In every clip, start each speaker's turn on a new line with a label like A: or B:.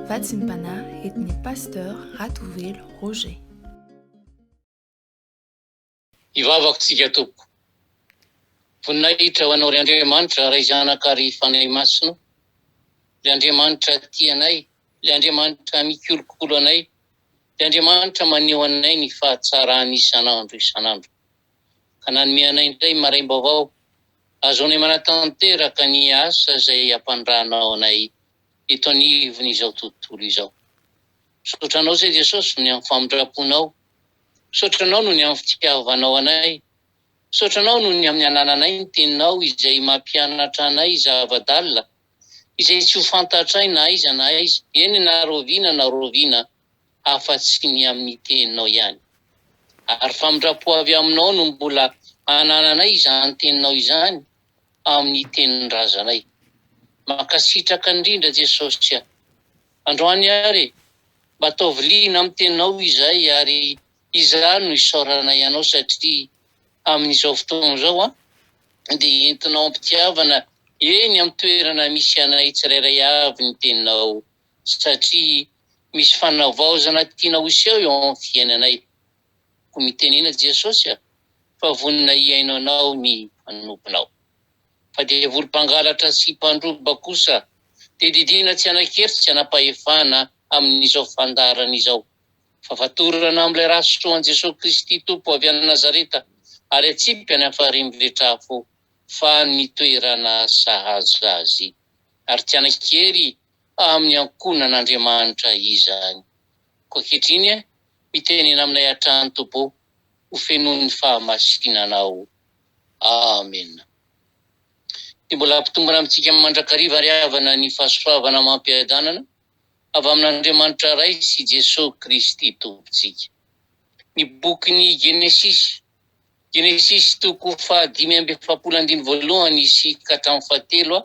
A: Vatsimpana entin'i Pasteur RATOVELO Roger.
B: Ivavako tsika tompoko. Voninahitra ho anao ry Andriamanitra ray zanaka ary fanahy masina. Ry Andriamanitra tia anay, ry Andriamanitra mikolokolo anay, ry Andriamanitra maneho anay ny fahatsarany isan'andro isan'andro. Ka nanome anay indray maraim-baovao, azonay manatanteraka ny asa izay ampandrahanao anay eto anivon'izao tontolo izao. Sotranao izay Jesosy ny amin'ny famindram-ponao, sotranao no ny amin'ny fitiavanao anay, sotranao no ny amin'ny anananay ny teninao izay mampianatra anay zava-dalina, izay tsy ho fantatray na aiza na aiza, eny na roviana, afa-tsy ny amin'ny teninao ihany. Ary famindram-po avy aminao no mbola anananay izany teninao izany amin'ny tenin-drazanay. Mankasitraka indrindra Jesosy, androany ary, mba ataovy liana amin'ny teninao izay ary izany no isaoranay anao satria amin'izao fotoana izao dia entinao ampitiavana eny amin'ny toerana misy anay tsirairay avy ny teninao satria misy fanavaozana tianao iseho eo amin'ny fiainanay. Ko mitenena Jesosy fa vonina iaino anao ny manomponao. Fa dia volom-pangalatra sy mpandroba kosa dia didina tsy anakeritsy tsy anapahefana amin'izao fandarana izao. Fa fatorana amin'ilay rasoan Jesosy Kristy Tompo avy any Nazareta ary atsipy any afarimy rehetra afo fa ny toerana sahazo azy ary tsy anakery amin'ny ankonan'Andriamanitra izany. Ko ankehitriny mitenena aminay hatrany Tompo ho fenoin'ny fahamasinanao. Amen. Dia mbola ampitombona amintsika mandrakariva ary havana ny fahasoavana mampiadanana avy amin'Andriamanitra ray sy Jesosy Kristy Tompontsika. Ny bokin'ny Genesis toko 5:1 sy katramin'ny 7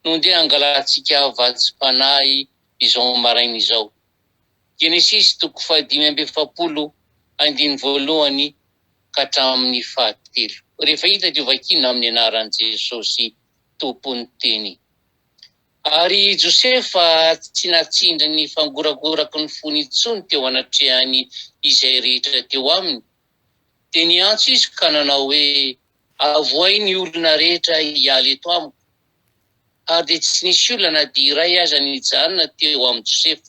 B: no ndeha angalantsika vatsim-panahy izao maraina izao. Genesis toko 5:1 katramin'ny 7. Rehefa hita dia vakiana amin'ny anaran'i Jesosy Tompon'ny teny. Ary Josefa tsy natsindry ny fangoragoraky ny fony intsony teo anatrehany izay rehetra teo aminy. Dia niantso izy ka nanao hoe avoay ny olona rehetra hialy eto amiko. Ary dia tsy nisy olona na dia iray aza nijanona teo amin'ny Josefa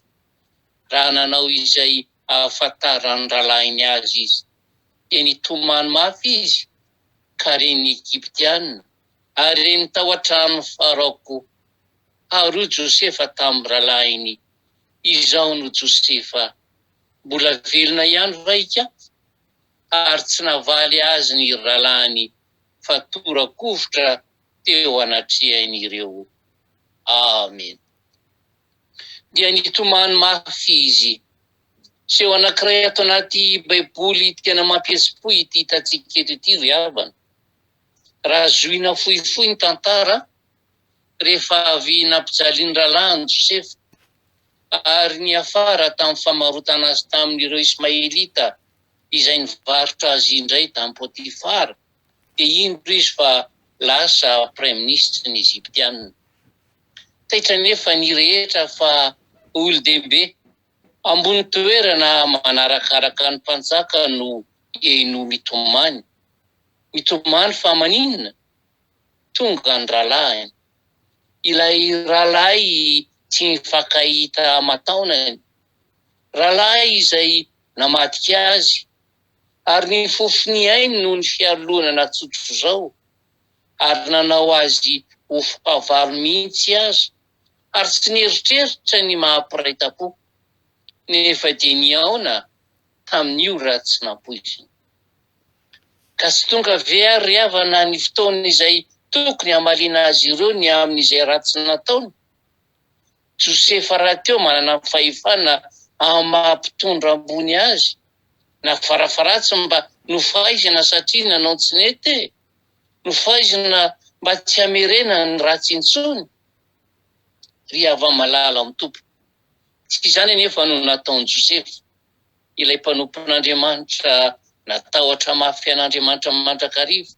B: raha nanao izay ahafantarany rahalainy azy izy. Dia nitomany mafy izy ka reny Egyptianina ary reny tao an-trano Faraoko. Ary Josefa tamin'ny rahalainy, izao no Josefa mbola velona ihany vaika ary tsy navaly azy ny rahalainy fa tora-kovitra teo anatrehan'ireo. Amen. Dia nitomany mafy izy. Seho anankiray ato anaty baiboly tena mampihetsi-po ity hitantsika eto ity ry havana. Raha zoina fohifohy ny tantara rehefa avy nampijaly ny rahalahiny Josefa ary ny afara tamin'ny famarotana azy tamin'ireo Ismaelita izay nivarotra azy indray tamin'ny Potifara, dia indro izy fa lasa praiministra ny Egyptianina. Taitra nefa ny rehetra fa olo-dehibe ambony toerana manarakaraka ny mpanjaka no mitomany. Mitomany fa maninona? Tonga ny rahalainy. Ilay rahalahy tsy mifankahita mataonany. Rahalahy izay namadika azy. Ary ny fofony ainy no ny fialohana natsotro izao. Ary nanao azy ho fahavalo mihitsy azy. Ary tsy nieritreritra ny mahampiray-tam-po. Nefa dia niaona tamin'io raha tsy nampoizina. Ka tsy tonga ve ary havana ny fotoana izay tokony hamaliana azy ireo ny amin'izay ratsy nataony? Josefa raha teo manana fahefana mampitondra ambony azy. Na farafaratsy mba nofaizana satria nanao tsy nety. Nofaizana mba tsy hamerena ny ratsy intsony. Ry hava-malala amin'ny Tompo. Tsy izany anefa no nataon'i Josefa, ilay mpanompon'Andriamanitra natahotra mafy an'Andriamanitra mandrakariva.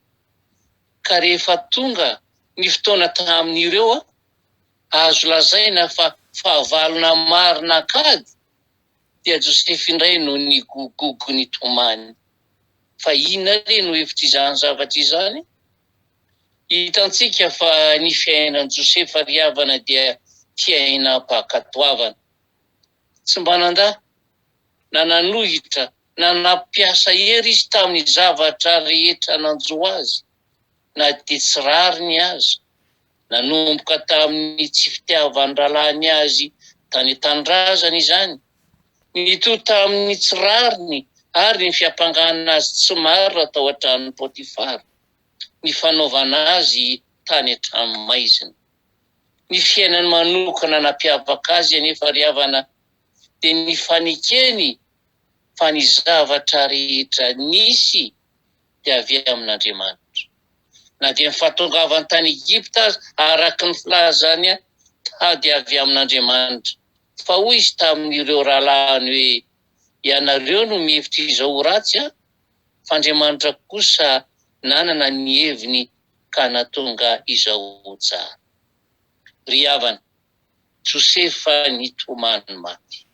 B: Ka rehefa tonga ny fotoana tamin'ireo azo lazaina fa fahavalona marina kady dia Josefy indray no nigogogo ny tomany. Fa inona re no hevitra izany zavatra izany? Hitantsika fa ny fiainan'i Josefy ry havana dia fiainam-pakatoavana. Tsy mba nandà na nanohitra na nampiasa hery izy tamin'ny zavatra rehetra nanjo azy, na dia tsy rariny azy, nanomboka tamin'ny tsy fitiavany ralany azy tany an-tanindrazana izany, nitoy tamin'ny tsy rariny ary ny fiampangana azy tsy marina tao an-tranon'ny Pôtifara, ny fanaovana azy tany an-trano maizina. Ny fiainany manokana nampiavaka azy anefa ry havana dia ny fanekeny fa ny zavatra rehetra nisy dia avy amin'Andriamanitra. Na dia ny fahatongavany tany Egypta azy araka ny filazany tady avy amin'Andriamanitra. Fa hoy izy tamin'ireo rahalahiny hoe ianareo no mihevitra izao ratsy fa Andriamanitra kosa nanana ny heviny ka natonga izao tsara. Ry havana, Josefa nitomany maty.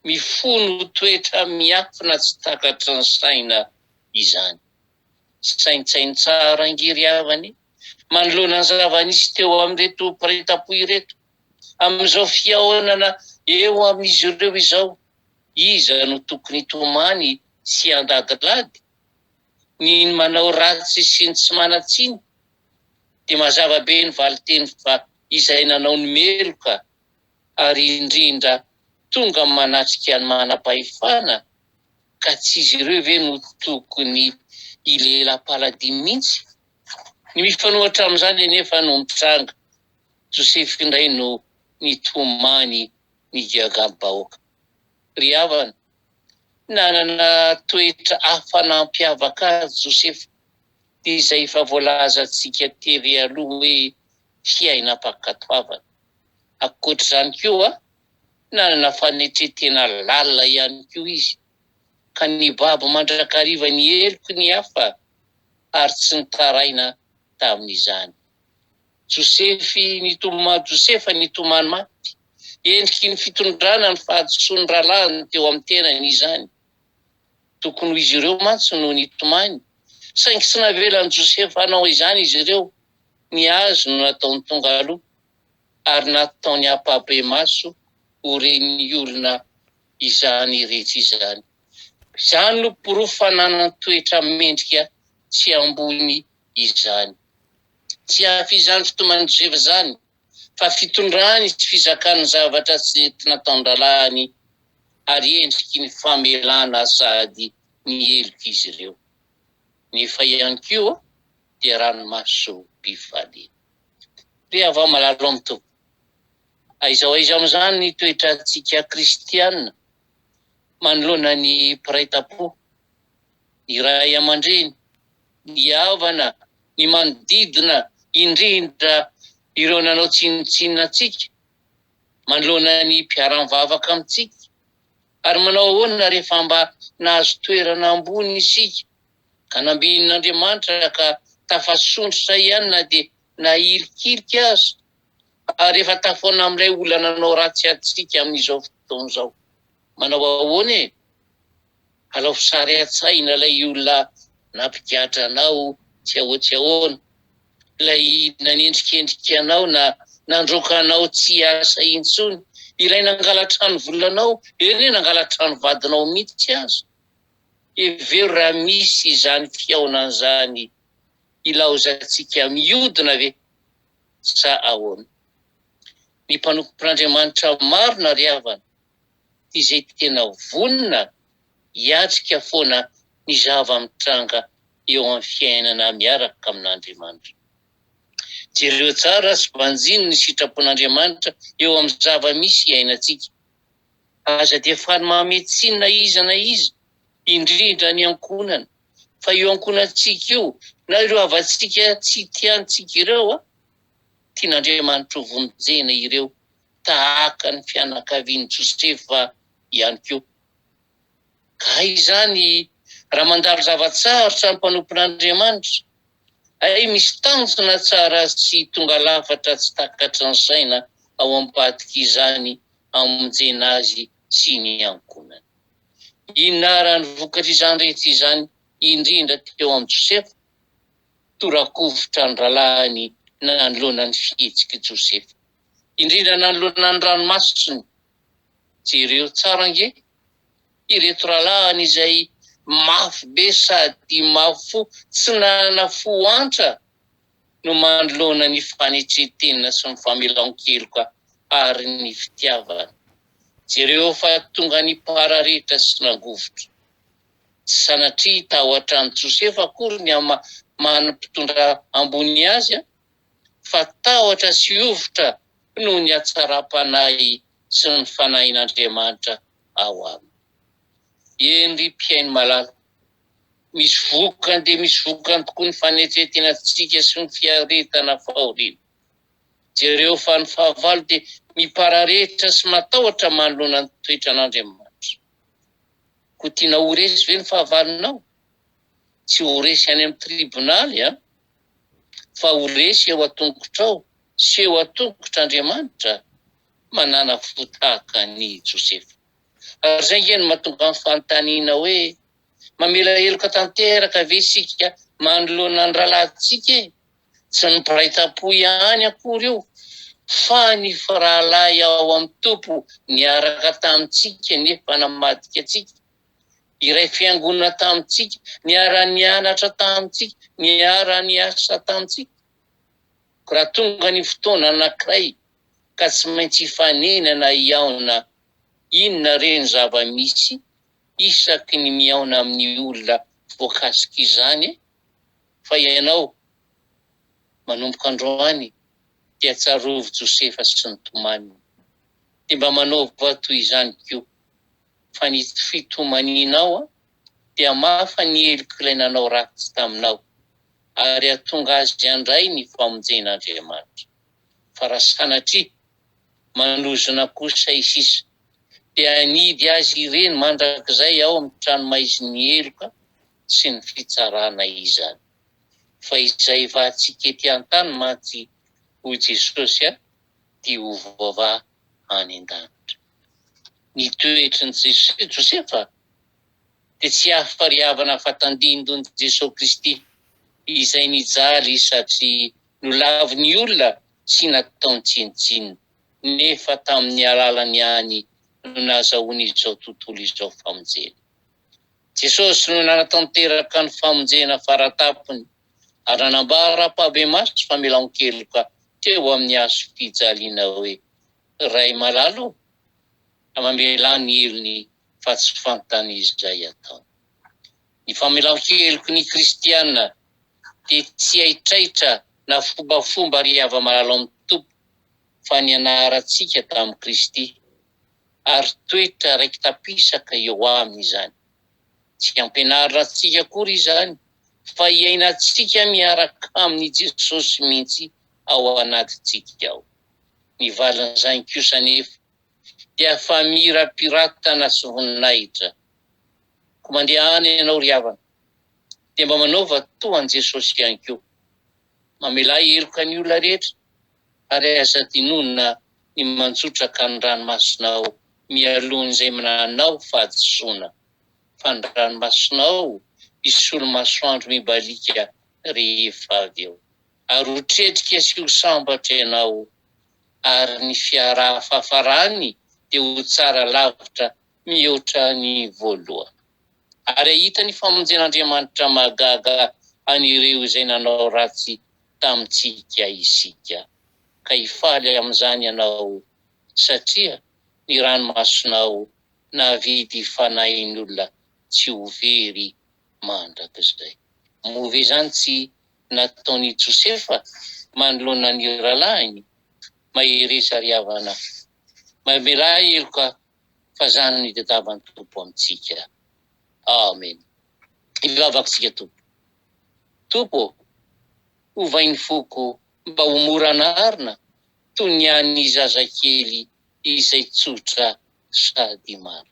B: Mifono toetra miafina tsy takatra ny saina izany. Saintsainy tsara angery havany, manoloana ny zava-nisy teo amin'ireto mparetam-po ireto. Amin'izao fiahonana eo amin'izy ireo izao, iza no tokony tomany sy andadilady? Ny manao ratsy sy ny tsy manatsiny? Dia mazava be ny valiteny fa izay nanao ny meloka ary indrindra tonga manatrika ny manam-pahefana, ka tsy izy ireo ve no tokony ilela-paladimy mihitsy? Ny mifanohitra amin'izany anefa no mitranga, Josefy indray no nitomany ny diagam-bahoaka. Ry havana, nanana toetra hafa nampiavaka azy Josefy, dia izay efa voalazantsika tery aloha hoe fiainam-pakatoavana. Ankoatr'izany koa, nanana fanetretena lalina ihany koa izy, ka ny babo mandrakariva ny heloky ny hafa ary tsy nitaraina tamin'izany. Josefa nitomany maty, endriky ny fitondrana ny fahadisoan'ny ralahiny teo amin'ny tenany izany. Tokony ho izy ireo mantsy no nitomany, saingy tsy navelan'i Josefa hanao izany izy ireo, ny azo no nataony tonga aloha ary nataony hampabe maso ho ren'ny olona izany rehetra izany. Izany no porofo fa nanana toetra mendrika tsy ambony izany. Tsy hafa izany fitoman'i Josefa izany, fa fitondrany sy fizakany zavatra tsy nataon-dralahiny ary endriky ny famelana sady ny heloka izy ireo. Nefa ihany koa dia ranomaso mpifaliana. Ry havana malalo amin'ito, aiza amin'izany ny toetrantsika kristianina manoloana ny mpiraitam-po, ny ray aman-dreny, ny havana, ny manodidina, indrindra ireo nanao tsinotsinona antsika, manoloana ny mpiara-mivavaka amintsika, ary manao ahoana rehefa mba nahazo toerana ambony isika, ka nambinin'Andriamanitra ka tafasondrotra ihany na dia nahilikilika azy, ary efa tafoana amin'ilay olana nanao ratsy antsika amin'izao fotoana izao. Manao ahoana e? Alao sary an-tsaina ilay olona nampigatra anao tsy ahoana, ilay nanendrikendrika anao na nandroka anao tsy asa intsony, ilay nangalatra ny volanao, eny nangalatra ny vadinao mihitsy azy. Eveo raha misy izany fiaonana izany, ilaozantsika mihodina ve sa ahoana? Ny mpanompon'Andriamanitra marina ry havana, izay tena vonona hiatrika foana ny zava-mitranga eo amin'ny fiainana miaraka amin'Andriamanitra. Jereo tsara sy vanjiny ny sitrapon'Andriamanitra eo amin'ny zava-misy iainantsika. Aza dia fany mametsinina iza na iza, indrindra ny ankonana, fa io ankonantsika io na ireo havantsika tsy tiantsika ireo, tian'Andriamanitra ho vonjena ireo tahaka ny fianakavian'i Josefa ihany koa. Ka izany raha mandalo zavatsarotra ny mpanompon'Andriamanitra, misy tanjona tsara sy tonga lafatra tsy takatra ny saina ao ambadika izany amonjena azy sy ny ankonany. Inona raha ny vokatra izany rehetra izany indrindra teo amin'ny Josefa? Torakovitra ny ralahany nanoloana ny fihetsiky Josefa, indrindra nanoloana ny ranomasiny. Jereo tsara nge, ireto ralahany izay mafy be sady mafo tsy nanana foantra no manoloana ny fanetretenina sy ny famelan-keloka ary ny fitiavana. Jereo fa tonga ny para rehetra sy nangovotra. Tsy sanatria tahotra ny Josefa akory ny manam-pitondra ambony azy, fa tahotra sy ovitra no ny hatsara-panahy sy ny fanahin'Andriamanitra ao aminy. Eny mpiaino malala, misy vokany dia misy vokany tokoa ny fanetretenantsika sy ny fiaretana fahoriana. Jereo fa ny fahavalo dia mipararehetra sy matahotra manoloana ny toetra an'Andriamanitra. Ko tiana ho resy ve ny fahavalonao? Tsy ho resy any amin'ny tribonaly, fa ho resy eo an-tongotrao sy eo an-tongotr'Andriamanitra. Manana fo tahaka ny Josefa. Ary zay nge no mahatonga amin'ny fanontaniana hoe mamela heloka tanteraka ve isika manoloana ny rahalahintsika? Tsy ny mpiray-tam-po ihany akory io, fa ny firahalahy ao amin'ny tompo niaraka tamintsika nefa namadika atsika. Iray fiangonana tamintsika, niara-nianatra tamintsika, niara-niasa tamintsika. Raha tonga ny fotoana anankiray ka tsy maintsy hifanenana hiaona, inona reny zava-misy isaky ny miaona amin'ny olona voakasika izany? Fa ianao manomboka androany dia tsarovy Josefa sy ny tomaniny. Dia mba manaova toy izany koa, fa ny fitomaninao dia mafa ny heloka ilay nanao ratsy taminao, ary ahatonga azy andray ny famonjen'Andriamanitra. Fa raha sanatria manozona kosa isisa, dia anidy azy ireny mandrakizay ao amin'ny tranomaizin'ny heloka sy ny fitsarana izany. Fa izay vahatsika ety an-tany mantsy ho Jesosy dia ho vavah any an-danitra. Ny toetry ny Josefa dia tsy hafariavana fatandindon'i Jesosy Kristy izay nijaly satria nolavy ny olona sy nataony tsinitsinina, nefa tamin'ny alalany any no nahazahoany izao tontolo izao famonjena. Jesosy no nanatanteraka ny famonjena faratapony ary nanambara pahabe-maso famelan-keloka teo amin'ny hazo fijaliana hoe ray malalo mamela ny helony fa tsy fantany izay atao. Ny famelan-keloky ny kristiana dia tsy aitraitra na fombafomba ry hava-malalo amin'ny tompo, fa ny anarantsika tamin'i Kristy ary toetra raiky tapisaka eo aminy izany. Tsy ampianarina antsika akory izany, fa iainantsika miaraka amin'ny Jesosy mihitsy ao anatintsika ao. Ny valin'izany kosa nefa dia fa mira-piratana sy voninahitra. Ko mandeha any ianao ry havana, dia mba manaova toa an Jesosy ihany koa. Mamela heloka ny olona rehetra, ary aza dinonina ny manjotraka ny ranomasinao mialohan'izay mananao fahadisoana. Fa ny ranomasinao isolo masoandro mibalika rehefa avy eo. Ary ho tretrika sy ho sambatra ianao, ary ny fiaraha fahafarany dia ho tsara lavitra mihoatra ny voalohany. Ary ahita ny famonjen'Andriamanitra mahagaga an'ireo izay nanao ratsy tamintsika isika. Ka hifaly amin'izany ianao, satria ny ranomasonao nahavidy fanahin'olona tsy ho very mandrakizay. Move izany tsy nataony Josefa manoloana ny ralahiny, mahereza ry havana, mamela heloka fa zany ny tadiavan'ny Tompo amintsika. Amen. Ivavakitsika Tompo. Tompo, ovainy foko mba ho mora anarina toy ny an'ny zazakely izay tsotra sady maro.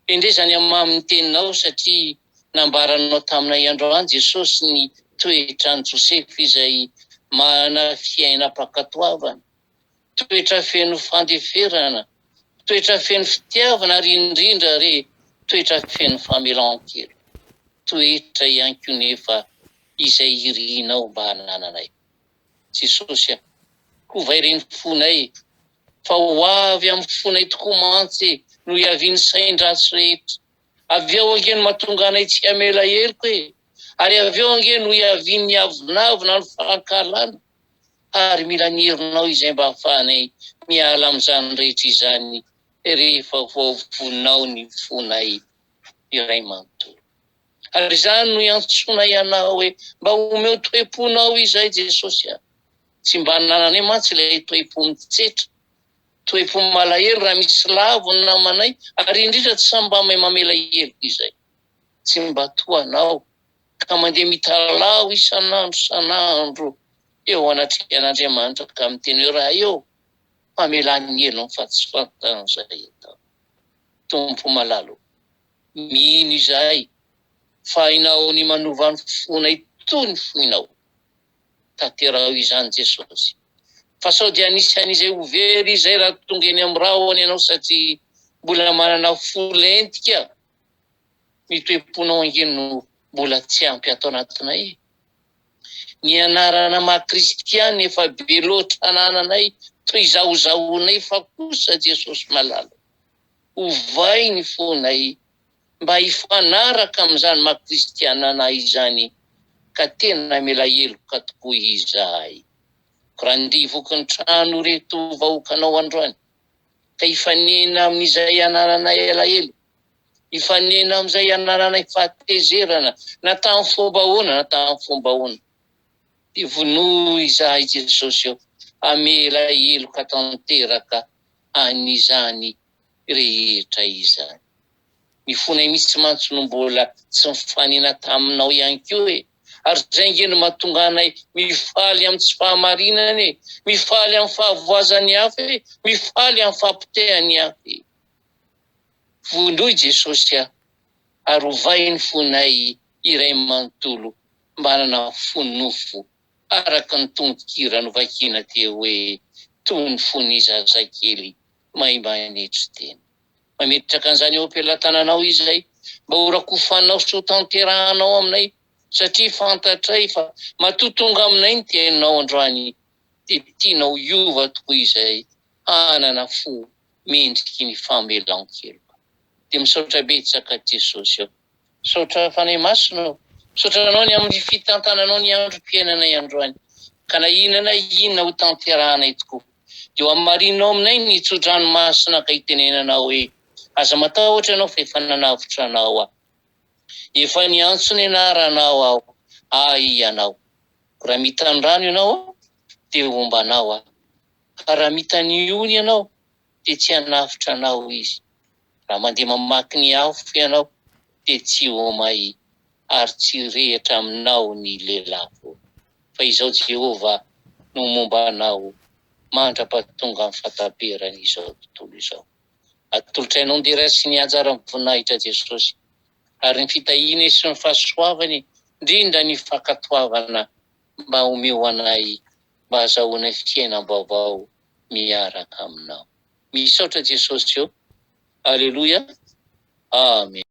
B: Endrezany amin'ny teninao satria nambaranao taminay androany Jesosy ny toetran'i Josefa izay mana fiainam-pakatoavana. toetra feno fandeferana, toetra feno fitiavana ary indrindra re toetra feno famelan-kely, toetra ihany koa nefa izay irinao mba hanananay. Jesosy a, hovay reny fonay, fa ho avy amin'ny fonay tokoa mantsy no iaviany sain-dratsy rehetra. Avy eo ange no mahatonga anay tsy hamela heloka e, ary avy eo ange no iaviany ny avinavina ny fahankalana, ary mila ny herinao izay mba hahafahanay miala amin'izany rehetra izany rehefa voavoninao ny fonay iray manontolo. Ary izany no iantsonay anao hoe mba omeo toe-ponao izay Jesosy a, tsy mba nananay mantsy ilay toe-po mitsetra, toe-po malahelo raha misy lavo ny namanay, ary indrindra tsy samba mahay mamela heloka izay. Tsy mba toanao ka mandeha mitalao isan'andro eo anatrehan'Andriamanitra ka miteny hoe raha eo mamelany helony fa tsy fantan'izay atao. Tompo malalo, mino izay fa hainao ny manova ny fonay toy ny foinao. Tanterao izany Jesosy. Fa sao dia anisan'izay ho very izay raha tonga eny amin'ny rahony ianao satria mbola manana fo lentika. Ny toe-ponao angeny no mbola tsy ampy atao anatinay. Ny anarana maha-kristiany efa be loatra anananay toy zahozahoanay fa kosa Jesosy malalo. Hovay ny fonay mba hifanaraka amin'izany maha-kristianana izany ka tena mela heloka tokoa izahay. Raha voky ny trano reto vahoakanao androany, ka hifanena amin'izay anananay elaelo, hifanena amin'izay anananay fahatezerana, na tamin'ny fomba ahoana, na tamin'ny fomba ahoana. Dia vonoa izahay Jesosy eo, amela heloka tanteraka an'izany rehetra izany. Ny fonay misy mantsy no mbola tsy mifanena taminao ihany koa e. Ary izay nge no mahatonga anay mifaly amin'ny tsy fahamarinana e, mifaly amin'ny fahavoazany hafa e, mifaly amin'ny fampitehany hafa e. Vonoy Jesosy a, ary hovay ny fonay iray manontolo mba hanana fonofo araka ny tononkira novakiana teo hoe toy ny fon'ny zazakely mahay manetry teny. Mametraka an'izany eo am-pelatananao izay, mba ho rakofanao sy ho tanterahanao aminay, satria fantatray fa matotonga aminay ny teninao androany, dia tianao iova tokoa izay hanana fo mendriky ny famelan-kely. Dia misaotra betsaka Jesosy eo, misaotra fanay masina, misaotranao ny amin'ny fitantananao ny androm-piainanay androany, ka na inona ho tanterahanay tokoa. Dia ho amarinao aminay ny tsodranomasina ka hitenenanao hoe aza matahotra ianao fa efa nanavitra anao aho. Efa niantso ny anaranao aho, ianao. Raha mitany rano ianao dia ombanao aho. Raha mitany ony ianao dia tsy hanavitra anao izy. Raha mandeha mamaky ny afo ianao dia tsy omay ary tsy rehatra aminao ny lelafo. Fa izao Jehova no momba anao mandra-pahatonga amin'ny fahataperana izao tontolo izao. Atolotrainao ny dera sy ny anjara voninahitra Jesosy, ary ny fitahiana sy ny fahasoavany, indrindra ny fankatoavana mba omeo anay mba ahazoana fiainam-baovao miaraka aminao. Misaotra Jesosy eo. Aleluia. Amen.